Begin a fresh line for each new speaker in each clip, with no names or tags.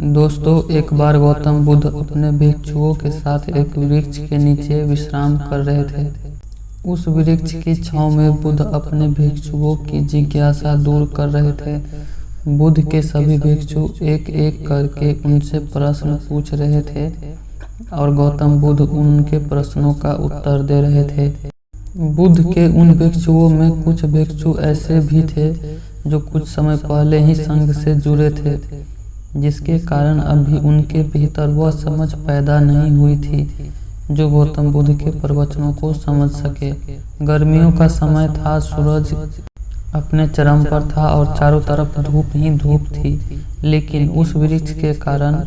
दोस्तों, एक बार गौतम बुद्ध अपने भिक्षुओं के साथ एक वृक्ष के नीचे विश्राम कर रहे थे। उस वृक्ष की छांव में बुद्ध अपने भिक्षुओं की जिज्ञासा दूर कर रहे थे। बुद्ध के सभी भिक्षु एक एक करके उनसे प्रश्न पूछ रहे थे और गौतम बुद्ध उनके प्रश्नों का उत्तर दे रहे थे। बुद्ध के उन भिक्षुओं में कुछ भिक्षु ऐसे भी थे जो कुछ समय पहले ही संघ से जुड़े थे, जिसके कारण अभी उनके भीतर वह समझ पैदा नहीं हुई थी जो गौतम बुद्ध के प्रवचनों को समझ सके। गर्मियों का समय था, सूरज अपने चरम पर था और चारों तरफ धूप ही धूप थी, लेकिन उस वृक्ष के कारण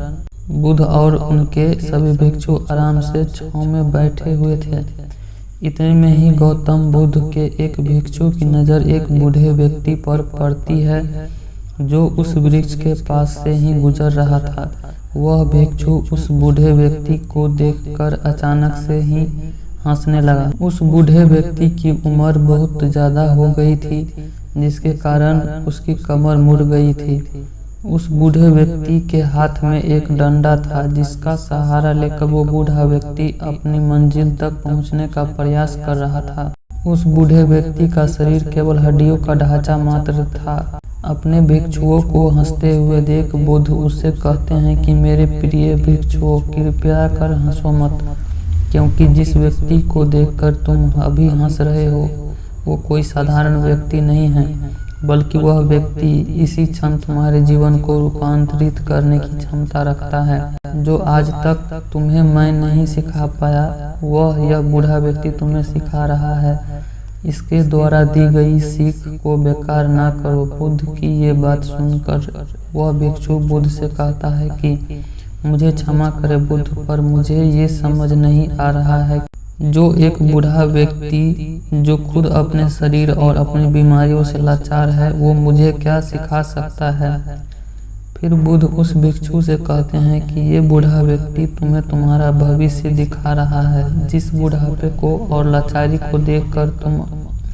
बुद्ध और उनके सभी भिक्षु आराम से छांव में बैठे हुए थे। इतने में ही गौतम बुद्ध के एक भिक्षु की नज़र एक बूढ़े व्यक्ति पर पड़ती है जो उस वृक्ष के पास से ही गुजर रहा था। वह भिक्षु उस बूढ़े व्यक्ति को देखकर अचानक से ही हंसने लगा। उस बूढ़े व्यक्ति की उम्र बहुत ज़्यादा हो गई थी, जिसके कारण उसकी कमर मुड़ गई थी। उस बूढ़े व्यक्ति के हाथ में एक डंडा था, जिसका सहारा लेकर वो बूढ़ा व्यक्ति अपनी मंजिल तक पहुंचने का प्रयास कर रहा था। उस बूढ़े व्यक्ति का शरीर केवल हड्डियों का ढांचा मात्र था। अपने भिक्षुओं को हंसते हुए देख बुद्ध उससे कहते हैं कि मेरे प्रिय भिक्षुओं, कृपया कर हंसो मत, क्योंकि जिस व्यक्ति को देखकर तुम अभी हंस रहे हो वो कोई साधारण व्यक्ति नहीं है, बल्कि वह व्यक्ति इसी क्षण तुम्हारे जीवन को रूपांतरित करने की क्षमता रखता है। जो आज तक तुम्हें मैं नहीं सिखा पाया, वह यह बूढ़ा व्यक्ति तुम्हें सिखा रहा है। इसके द्वारा दी गई सीख को बेकार ना करो। बुद्ध की ये बात सुनकर वह भिक्षु बुद्ध से कहता है कि मुझे क्षमा करे बुद्ध, पर मुझे ये समझ नहीं आ रहा है जो एक बूढ़ा व्यक्ति जो खुद अपने शरीर और अपनी बीमारियों से लाचार है, वो मुझे क्या सिखा सकता है। फिर बुद्ध उस भिक्षु से कहते हैं कि ये बूढ़ा व्यक्ति तुम्हें तुम्हारा भविष्य दिखा रहा है। जिस बुढ़ापे को और लाचारी को देखकर तुम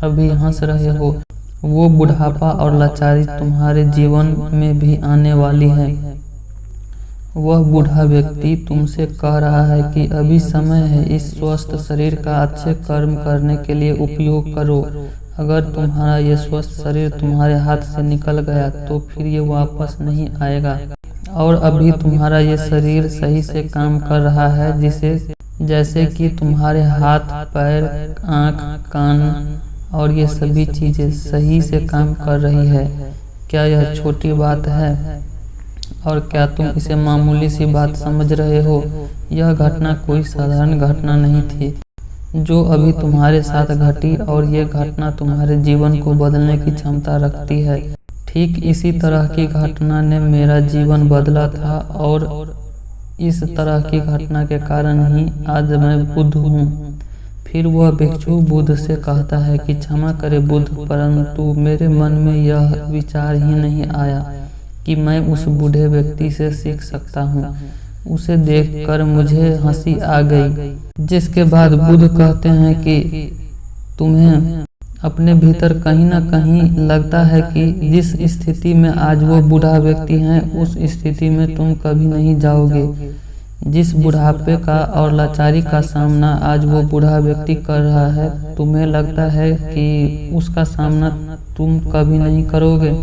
अभी हंस रहे हो, वो बुढ़ापा और लाचारी तुम्हारे जीवन में भी आने वाली है। वह बूढ़ा व्यक्ति तुमसे कह रहा है कि अभी समय है, इस स्वस्थ शरीर का अच्छे कर्म करने के लिए उपयोग करो। अगर तुम्हारा ये स्वस्थ शरीर तुम्हारे हाथ से निकल गया तो फिर ये वापस नहीं आएगा। और अभी तुम्हारा ये शरीर सही से काम कर रहा है, जैसे कि तुम्हारे हाथ, पैर, आँख, कान और ये सभी चीज़ें सही से काम कर रही है। क्या यह छोटी बात है? और क्या तुम इसे मामूली सी बात समझ रहे हो? यह घटना कोई साधारण घटना नहीं थी जो अभी तुम्हारे साथ घटी, और ये घटना तुम्हारे जीवन को बदलने की क्षमता रखती है। ठीक इसी तरह की घटना ने मेरा जीवन बदला था, और इस तरह की घटना के कारण ही आज मैं बुद्ध हूँ। फिर वह भिक्षु बुद्ध से कहता है कि क्षमा करे बुद्ध, परंतु मेरे मन में यह विचार ही नहीं आया कि मैं उस बूढ़े व्यक्ति से सीख सकता हूँ। उसे देखकर मुझे हंसी आ गई। जिसके बाद बुद्ध कहते हैं कि तुम्हें अपने भीतर कहीं ना कहीं लगता है कि जिस स्थिति में आज वो बूढ़ा व्यक्ति है, उस स्थिति में तुम कभी नहीं जाओगे। जिस बुढ़ापे का और लाचारी का सामना आज वो बूढ़ा व्यक्ति कर रहा है, तुम्हें लगता है कि उसका सामना तुम कभी नहीं करोगे,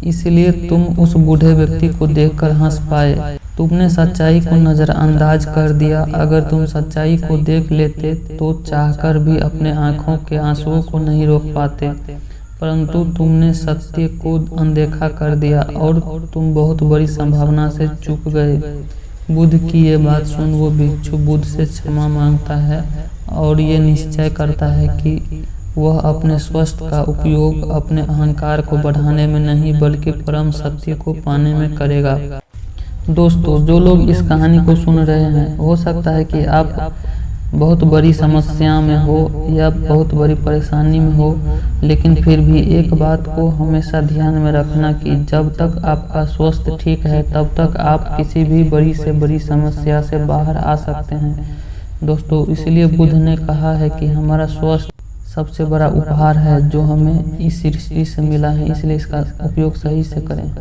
इसलिए तुम उस बूढ़े व्यक्ति को देखकर हंस पाए। तुमने सच्चाई को नज़रअंदाज कर दिया। अगर तुम सच्चाई को देख लेते तो चाहकर भी अपने आँखों के आंसुओं को नहीं रोक पाते, परंतु तुमने सत्य को अनदेखा कर दिया और तुम बहुत बड़ी संभावना से चूक गए। बुद्ध की ये बात सुन वो भिक्षु बुद्ध से क्षमा मांगता है और ये निश्चय करता है कि वह अपने स्वास्थ्य का उपयोग अपने अहंकार को बढ़ाने में नहीं, बल्कि परम सत्य को पाने में करेगा। दोस्तों, जो लोग इस कहानी को सुन रहे हैं, हो सकता है कि आप बहुत बड़ी समस्या में हो या बहुत बड़ी परेशानी में हो, लेकिन फिर भी एक बात को हमेशा ध्यान में रखना कि जब तक आपका स्वास्थ्य ठीक है, तब तक आप किसी भी बड़ी से बड़ी समस्या से बाहर आ सकते हैं। दोस्तों, इसलिए बुद्ध ने कहा है कि हमारा स्वास्थ्य सबसे बड़ा उपहार है जो हमें इस सृष्टि से मिला है, इसलिए इसका उपयोग सही से करें।